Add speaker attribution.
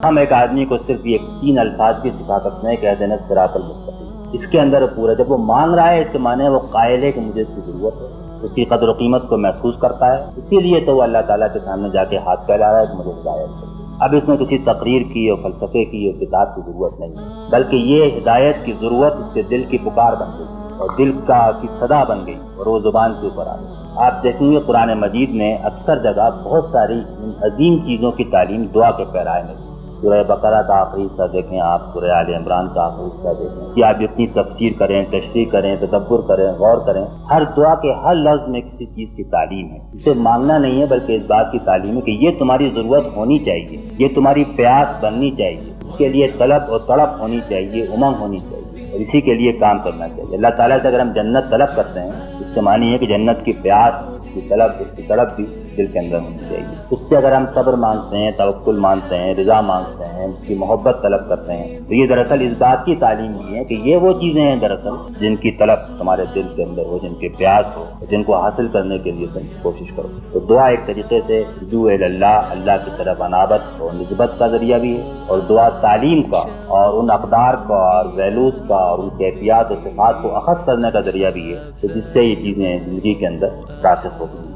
Speaker 1: ہم ایک آدمی کو صرف یہ 3 الفاظ کی صفا کرتے ہیں، کہتے ہیں صراط المستقیم، اس کے اندر پورا جب وہ مانگ رہا ہے اس کے معنی وہ قائل ہے کہ مجھے اس کی ضرورت ہے، اس کی قدر و قیمت کو محسوس کرتا ہے، اسی لیے تو وہ اللہ تعالیٰ کے سامنے جا کے ہاتھ پھیلا رہا ہے کہ مجھے ہدایت ہے۔ اب اس میں کسی تقریر کی اور فلسفے کی اور کتاب کی ضرورت نہیں ہے، بلکہ یہ ہدایت کی ضرورت اس کے دل کی پکار بن گئی اور دل کی صدا بن گئی اور وہ زبان کے اوپر آ گئی۔ آپ دیکھیں گے قرآن مجید میں اکثر جگہ بہت ساری عظیم چیزوں کی تعلیم دعا کے پیرائے میں، سورہ بقرہ کا آخری حصہ دیکھیں، آپ سورہ آل عمران کا آخری حصہ دیکھیں کہ آپ اتنی تفسیر کریں، تشریح کریں، تدبر کریں، غور کریں، ہر دعا کے ہر لفظ میں کسی چیز کی تعلیم ہے۔ اسے مانگنا نہیں ہے بلکہ اس بات کی تعلیم ہے کہ یہ تمہاری ضرورت ہونی چاہیے، یہ تمہاری پیاس بننی چاہیے، اس کے لیے طلب اور تڑپ ہونی چاہیے، امنگ ہونی چاہیے اور اسی کے لیے کام کرنا چاہیے۔ اللہ تعالیٰ سے اگر ہم جنت طلب کرتے ہیں اس سے معنی ہے کہ جنت کی پیاس کی طلب، اس کی طلب بھی دل کے اندر ہونی چاہیے۔ اس سے اگر ہم صبر مانگتے ہیں، توکل مانگتے ہیں، رضا مانگتے ہیں، اس کی محبت طلب کرتے ہیں تو یہ دراصل اس بات کی تعلیم ہی ہے کہ یہ وہ چیزیں ہیں دراصل جن کی طلب تمہارے دل کے اندر ہو، جن کی پیاس ہو، جن کو حاصل کرنے کے لیے تم کوشش کرو۔ تو دعا ایک طریقے سے رجوع اللہ، اللہ کی طرف انابت اور نسبت کا ذریعہ بھی ہے، اور دعا تعلیم کا اور ان اقدار کا اور ویلوز کا اور ان کیفیات اور صفات کو اخذ کرنے کا ذریعہ بھی ہے کہ جس سے یہ چیزیں زندگی کے اندر راسخ ہوتی ہیں۔